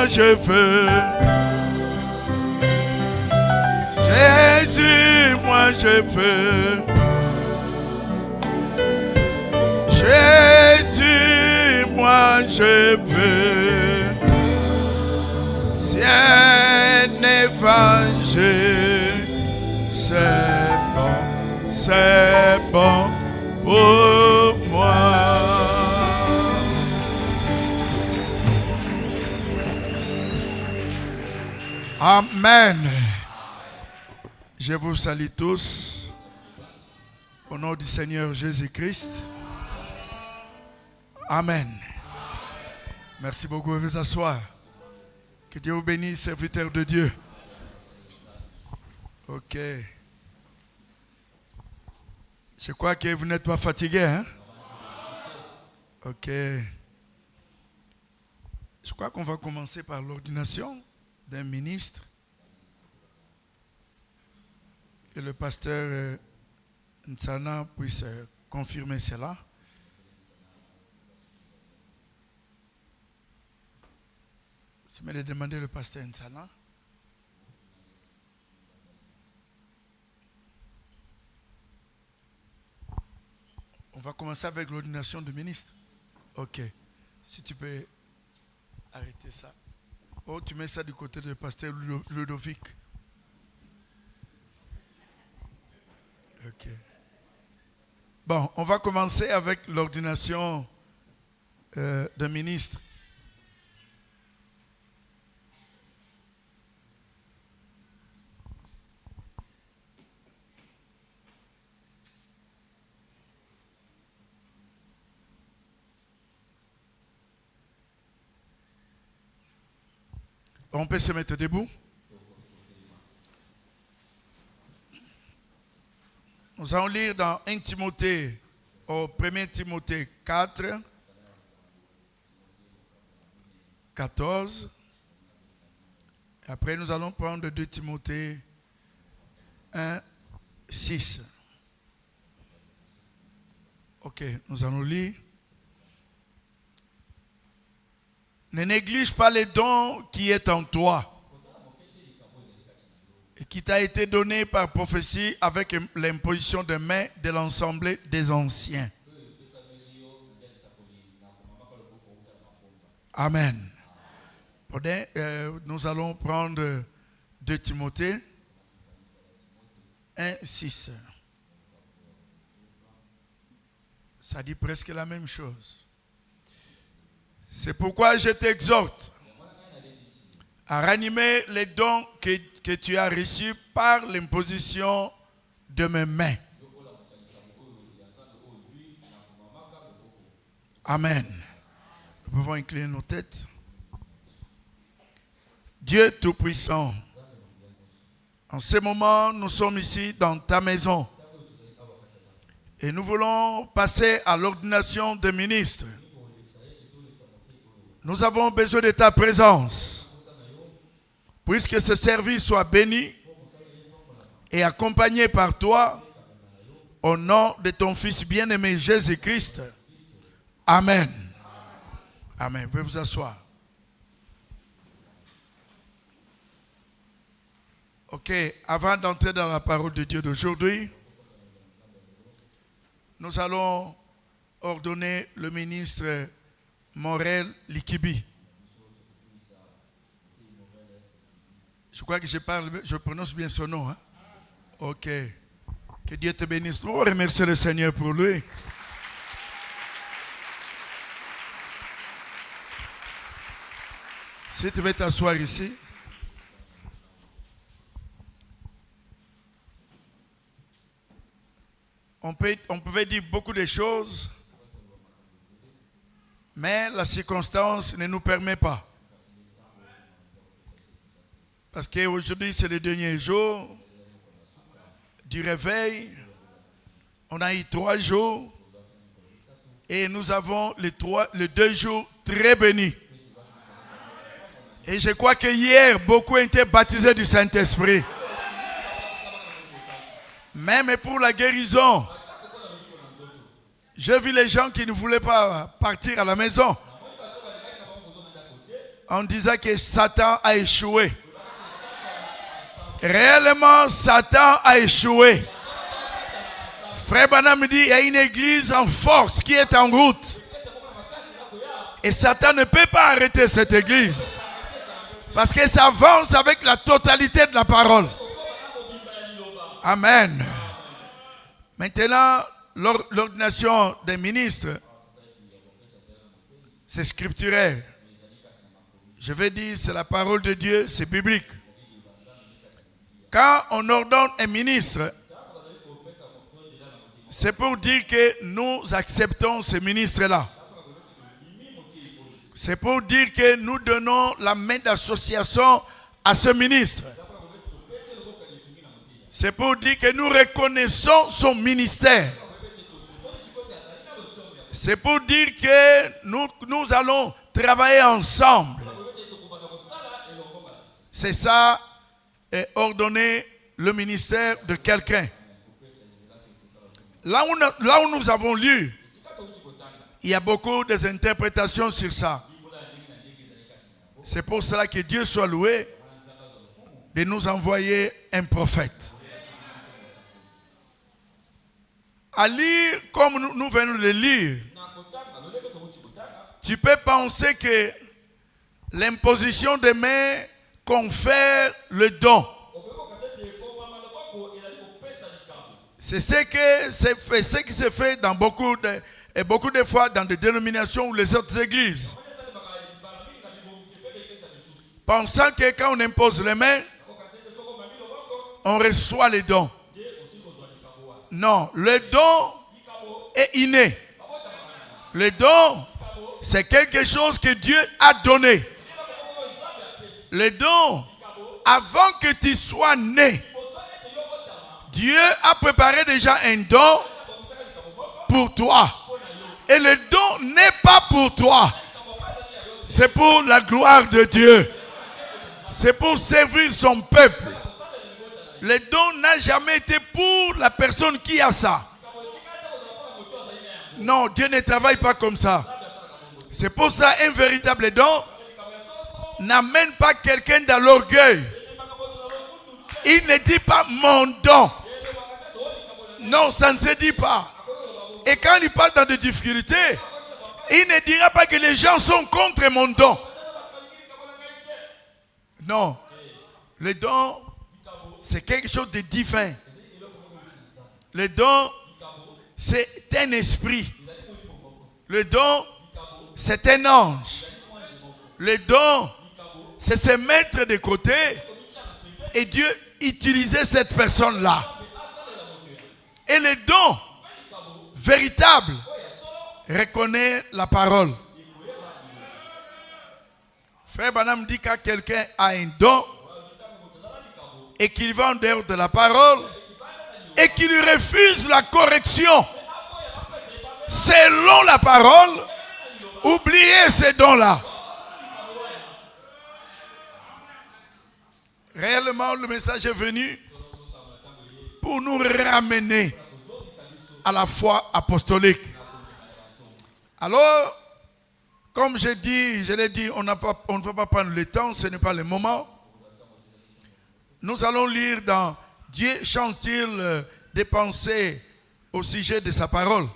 moi je veux. Jésus, moi je veux. Jésus, moi je veux. C'est un évangile, c'est bon pour moi. Amen. Je vous salue tous au nom du Seigneur Jésus-Christ. Amen. Merci beaucoup de vous asseoir. Que Dieu vous bénisse, serviteurs de Dieu. Ok. Je crois que vous n'êtes pas fatigués, hein? Ok. Je crois qu'on va commencer par l'ordination d'un ministre. Que le pasteur Nsana puisse confirmer cela. Je vais demander le pasteur Nsana. On va commencer avec l'ordination du ministre. Ok. Si tu peux arrêter ça. Oh, tu mets ça du côté du pasteur Ludovic. Ok. Bon, on va commencer avec l'ordination d'un ministre. On peut se mettre debout. Nous allons lire dans 1 Timothée, au 1 Timothée 4, 14. Et après, nous allons prendre 2 Timothée 1, 6. Ok, nous allons lire. Ne néglige pas les dons qui est en toi et qui t'a été donné par prophétie avec l'imposition de main de l'ensemble des anciens. Amen. Nous allons prendre 2 Timothée 1, 6. Ça dit presque la même chose. C'est pourquoi je t'exhorte à ranimer les dons que tu as reçus par l'imposition de mes mains. Amen. Nous pouvons incliner nos têtes. Dieu Tout-Puissant, en ce moment, nous sommes ici dans ta maison et nous voulons passer à l'ordination des ministres. Nous avons besoin de ta présence. Puisque ce service soit béni et accompagné par toi, au nom de ton Fils bien-aimé Jésus-Christ. Amen. Amen. Vous pouvez vous asseoir. Ok, avant d'entrer dans la parole de Dieu d'aujourd'hui, nous allons ordonner le ministre Morel Likibi. Je crois que je prononce bien son nom. Hein? Ok. Que Dieu te bénisse. Nous remercions le Seigneur pour lui. Si tu veux t'asseoir ici. On pouvait dire beaucoup de choses, mais la circonstance ne nous permet pas. Parce qu'aujourd'hui, c'est le dernier jour du réveil. On a eu 3 jours et nous avons les 2 jours très bénis. Et je crois que hier, beaucoup ont été baptisés du Saint-Esprit. Même pour la guérison, j'ai vu les gens qui ne voulaient pas partir à la maison. On disait que Satan a échoué. Réellement, Satan a échoué. Frère Branham me dit, il y a une église en force qui est en route. Et Satan ne peut pas arrêter cette église. Parce que ça avance avec la totalité de la parole. Amen. Maintenant, l'ordination des ministres, c'est scripturaire. Je vais dire, c'est la parole de Dieu, c'est biblique. Quand on ordonne un ministre, c'est pour dire que nous acceptons ce ministre-là. C'est pour dire que nous donnons la main d'association à ce ministre. C'est pour dire que nous reconnaissons son ministère. C'est pour dire que nous allons travailler ensemble. C'est ça, ordonner le ministère de quelqu'un. Là où nous avons lu, il y a beaucoup d'interprétations sur ça. C'est pour cela que Dieu soit loué de nous envoyer un prophète. À lire comme nous venons de le lire, tu peux penser que l'imposition des mains confère le don. C'est ce qui se fait dans beaucoup de fois dans des dénominations ou les autres églises. Pensant que quand on impose les mains, on reçoit les dons. Non, le don est inné. Le don, c'est quelque chose que Dieu a donné. Le don, avant que tu sois né, Dieu a préparé déjà un don pour toi. Et le don n'est pas pour toi. C'est pour la gloire de Dieu. C'est pour servir son peuple. Le don n'a jamais été pour la personne qui a ça. Non, Dieu ne travaille pas comme ça. C'est pour ça un véritable don n'amène pas quelqu'un dans l'orgueil. Il ne dit pas mon don. Non, ça ne se dit pas. Et quand il parle dans des difficultés, il ne dira pas que les gens sont contre mon don. Non. Le don, c'est quelque chose de divin. Le don, c'est un esprit. Le don, c'est un ange. Le don, c'est se mettre de côté et Dieu utilisait cette personne-là. Et le don véritable reconnaît la parole. Frère Branham dit que quelqu'un a un don et qu'il va en dehors de la parole et qu'il lui refuse la correction selon la parole, oubliez ces dons-là. Réellement, le message est venu pour nous ramener à la foi apostolique. Alors, comme je l'ai dit, on ne va pas prendre le temps, ce n'est pas le moment. Nous allons lire dans Dieu chante-t-il des pensées au sujet de sa parole.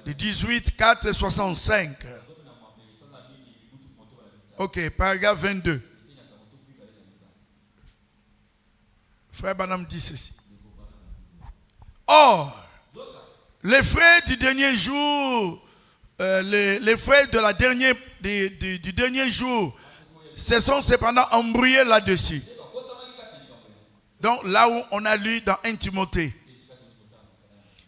De 18, 4 et 65. Ok, paragraphe 22. Frère Branham dit ceci. Or, les frères du dernier jour, les frères de la du dernier jour, se sont cependant embrouillés là-dessus. Donc là où on a lu dans 1 Timothée.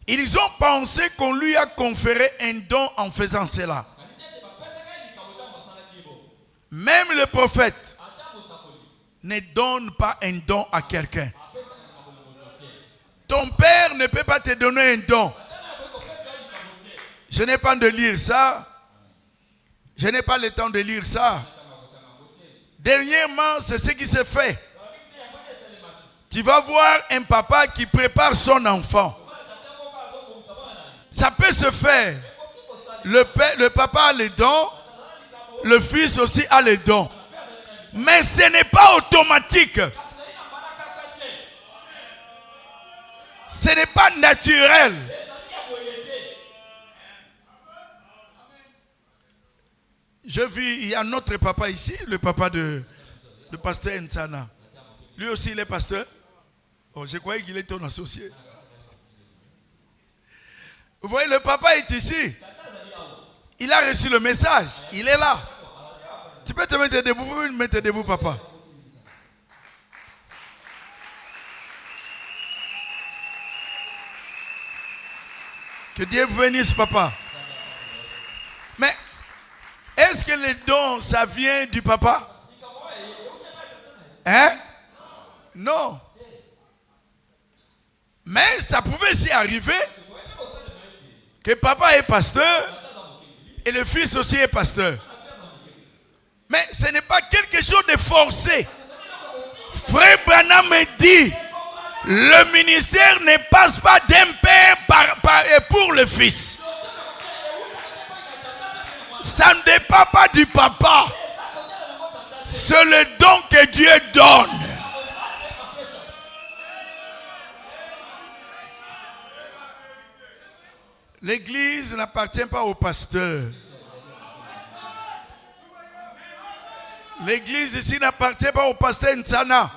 Ils ont pensé qu'on lui a conféré un don en faisant cela. Même le prophète ne donne pas un don à quelqu'un. Ton père ne peut pas te donner un don. Je n'ai pas de lire ça. Je n'ai pas le temps de lire ça. Dernièrement, c'est ce qui s'est fait. Tu vas voir un papa qui prépare son enfant. Ça peut se faire. le papa a les dons, le fils aussi a les dons. Mais ce n'est pas automatique. Ce n'est pas naturel. Je vis, il y a notre papa ici, le papa de pasteur Nsana. Lui aussi, il est pasteur. Oh, je croyais qu'il était ton associé. Vous voyez, le papa est ici. Il a reçu le message. Il est là. Tu peux te mettre debout. Vous pouvez te mettre debout, papa. Que Dieu vous bénisse, papa. Mais est-ce que les dons, ça vient du papa? Hein? Non. Mais ça pouvait s'y arriver que papa est pasteur et le fils aussi est pasteur. Mais ce n'est pas quelque chose de forcé. Frère Branham me dit, le ministère ne passe pas d'un père pour le fils. Ça ne dépend pas du papa. C'est le don que Dieu donne. L'église n'appartient pas au pasteur. L'église ici n'appartient pas au pasteur Nsana.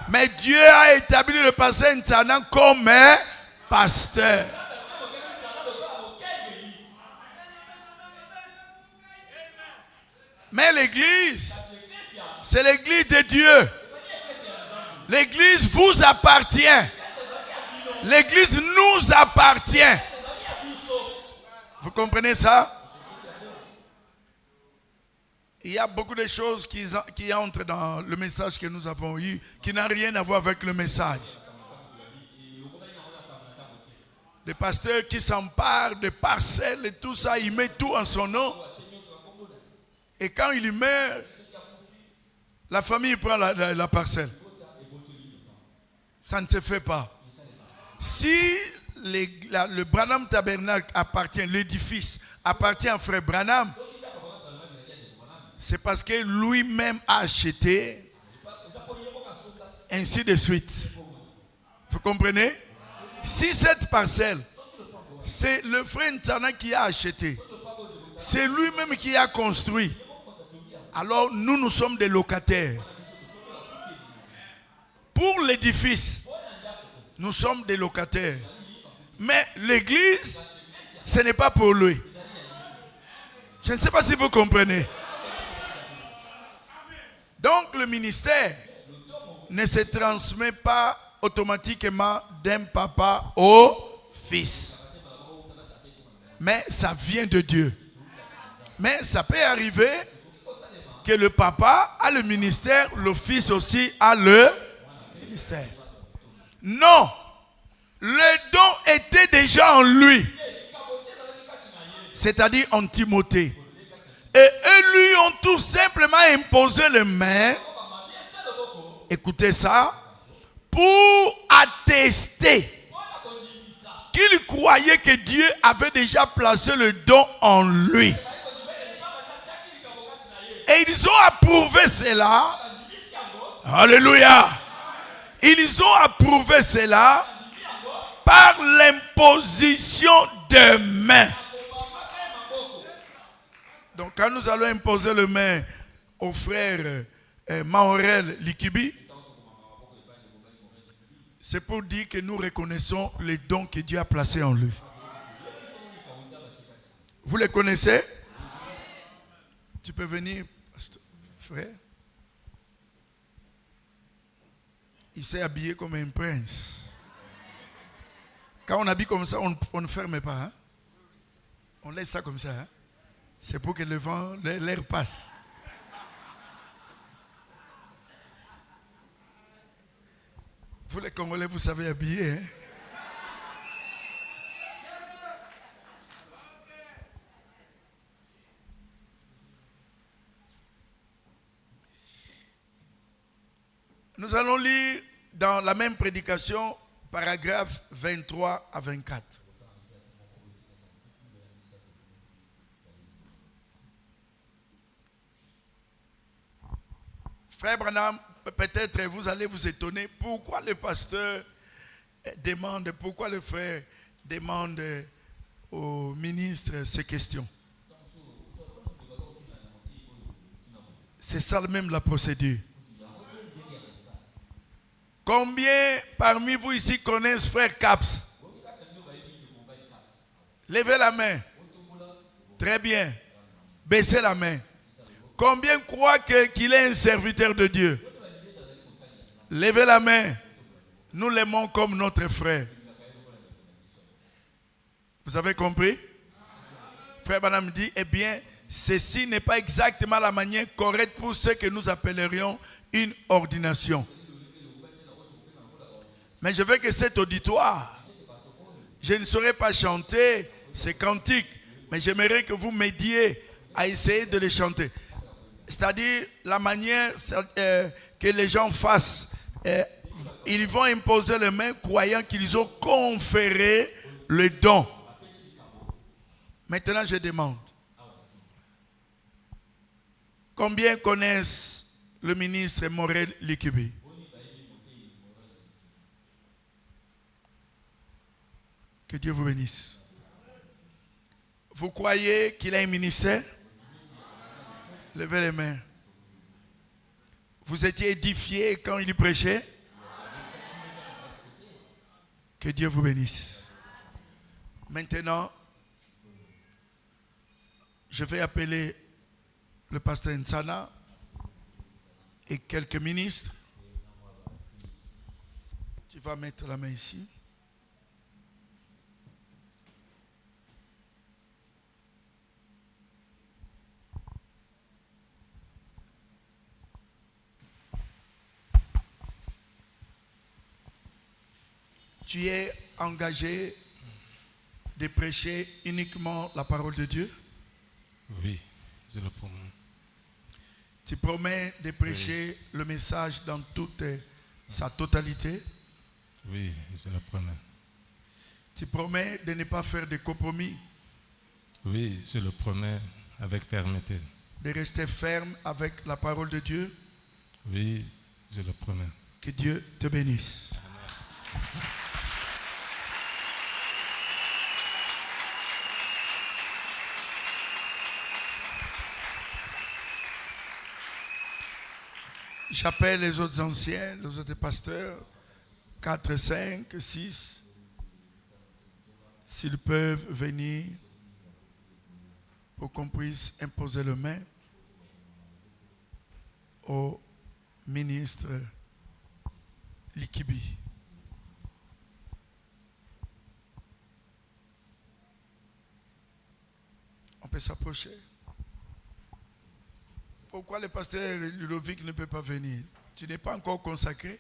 Mais Dieu a établi le pasteur Nsana comme un pasteur. Mais l'église, c'est l'église de Dieu. L'église vous appartient. L'église nous appartient. Vous comprenez ça? Il y a beaucoup de choses qui entrent dans le message que nous avons eu, qui n'ont rien à voir avec le message. Des pasteurs qui s'emparent de parcelles et tout ça, ils mettent tout en son nom. Et quand il meurt, la famille prend la parcelle. Ça ne se fait pas. Si le Branham Tabernacle appartient, l'édifice appartient à frère Branham, c'est parce que lui-même a acheté, ainsi de suite. Vous comprenez? Si cette parcelle, c'est le frère Nsana qui a acheté, c'est lui-même qui a construit, alors nous sommes des locataires. Pour l'édifice, nous sommes des locataires. Mais l'église, ce n'est pas pour lui. Je ne sais pas si vous comprenez. Donc le ministère ne se transmet pas automatiquement d'un papa au fils. Mais ça vient de Dieu. Mais ça peut arriver que le papa a le ministère, le fils aussi a le ministère. Non, le don était déjà en lui. C'est-à-dire en Timothée. Et eux lui ont tout simplement imposé les mains. Écoutez ça. Pour attester qu'il croyait que Dieu avait déjà placé le don en lui. Et ils ont approuvé cela. Alléluia. Ils ont approuvé cela par l'imposition de mains. Donc quand nous allons imposer les mains au frère Maurel Likibi, c'est pour dire que nous reconnaissons les dons que Dieu a placés en lui. Vous les connaissez? Tu peux venir, frère. Il s'est habillé comme un prince. Quand on habille comme ça, on ne ferme pas. Hein? On laisse ça comme ça. Hein? C'est pour que le vent, l'air passe. Vous les Congolais, vous savez habiller. Hein? Nous allons lire dans la même prédication, paragraphe 23 à 24. Frère Branham, peut-être vous allez vous étonner pourquoi le pasteur demande, pourquoi le frère demande au ministre ces questions. C'est ça même la procédure. Combien parmi vous ici connaissent frère Caps? Levez la main. Très bien. Baissez la main. Combien croient qu'il est un serviteur de Dieu? Levez la main. Nous l'aimons comme notre frère. Vous avez compris? Frère Branham dit, eh bien, ceci n'est pas exactement la manière correcte pour ce que nous appellerions une ordination. Mais je veux que cet auditoire, je ne saurais pas chanter ces cantiques, mais j'aimerais que vous m'aidiez à essayer de les chanter. C'est-à-dire la manière que les gens fassent. Ils vont imposer les mains croyant qu'ils ont conféré le don. Maintenant, je demande. Combien connaissent le ministre Morel Likibi? Que Dieu vous bénisse. Vous croyez qu'il a un ministère? Levez les mains. Vous étiez édifiés quand il prêchait? Que Dieu vous bénisse. Maintenant, je vais appeler le pasteur Nsana et quelques ministres. Tu vas mettre la main ici. Tu es engagé de prêcher uniquement la parole de Dieu? Oui, je le promets. Tu promets de prêcher le message dans toute sa totalité? Oui, je le promets. Tu promets de ne pas faire de compromis? Oui, je le promets avec fermeté. De rester ferme avec la parole de Dieu? Oui, je le promets. Que Dieu te bénisse. J'appelle les autres anciens, les autres pasteurs, 4, 5, 6, s'ils peuvent venir pour qu'on puisse imposer le main au ministre Likibi. On peut s'approcher. Pourquoi le pasteur Ludovic ne peut pas venir? Tu n'es pas encore consacré?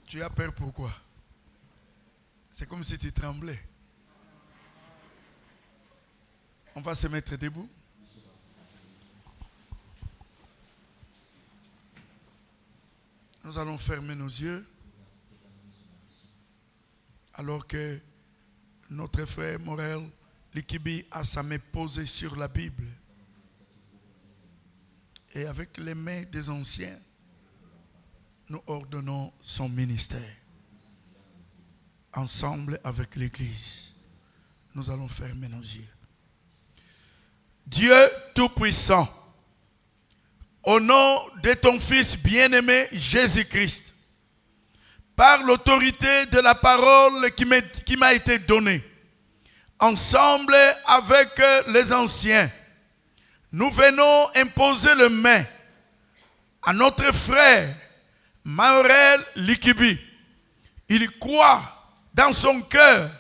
Tu as peur pourquoi? C'est comme si tu tremblais. On va se mettre debout. Nous allons fermer nos yeux alors que notre frère Morel Likibi a sa main posée sur la Bible. Et avec les mains des anciens, nous ordonnons son ministère. Ensemble avec l'Église, nous allons fermer nos yeux. Dieu Tout-Puissant, au nom de ton Fils bien-aimé Jésus-Christ, par l'autorité de la parole qui m'a été donnée, ensemble avec les anciens, nous venons imposer le main à notre frère Morel Likibi. Il croit dans son cœur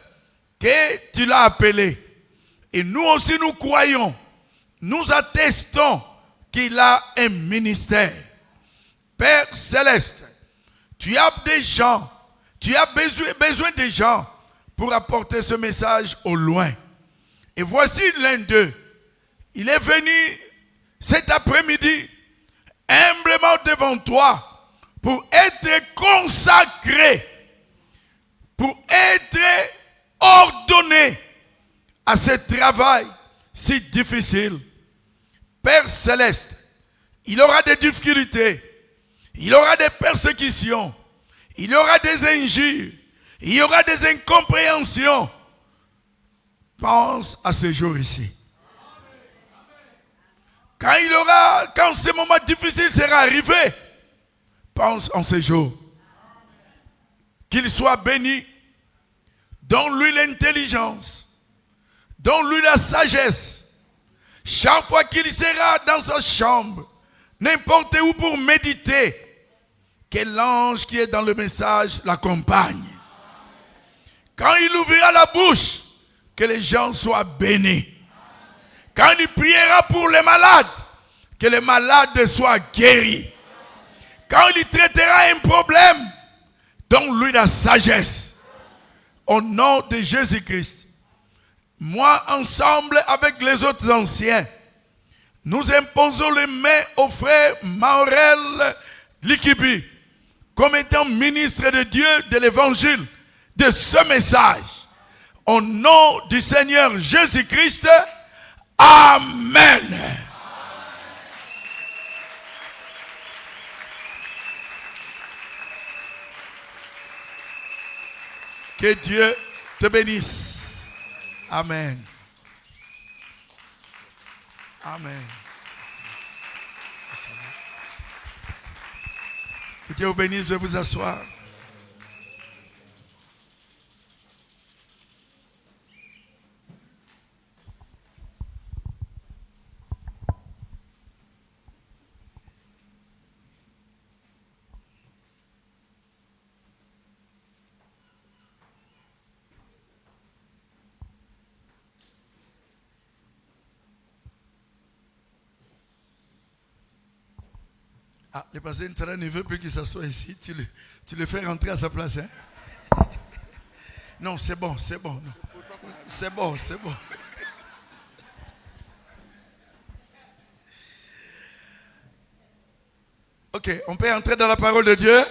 que tu l'as appelé. Et nous aussi nous croyons, nous attestons qu'il a un ministère. Père Céleste, tu as des gens, tu as besoin de gens pour apporter ce message au loin. Et voici l'un d'eux. Il est venu cet après-midi humblement devant toi pour être consacré, pour être ordonné à ce travail si difficile. Père Céleste, il aura des difficultés, il aura des persécutions, il y aura des injures, il y aura des incompréhensions. Pense à ce jour ici. Quand ce moment difficile sera arrivé, pense en ce jour. Qu'il soit béni. Donne-lui l'intelligence. Donne-lui la sagesse. Chaque fois qu'il sera dans sa chambre, n'importe où pour méditer, que l'ange qui est dans le message l'accompagne. Quand il ouvrira la bouche, que les gens soient bénis. Quand il priera pour les malades, que les malades soient guéris. Quand il traitera un problème, donne-lui la sagesse. Au nom de Jésus-Christ, moi, ensemble avec les autres anciens, nous imposons les mains au frère Maurel Likibi, comme étant ministre de Dieu de l'évangile, de ce message. Au nom du Seigneur Jésus-Christ, Amen. Que Dieu te bénisse. Amen. Amen. Que Dieu vous bénisse, je vais vous asseoir. Ah, le pasteur Ntara ne veut plus qu'il s'assoie ici. Tu le fais rentrer à sa place. Hein? Non, c'est bon, c'est bon. Non. C'est bon, c'est bon. Ok, on peut entrer dans la parole de Dieu.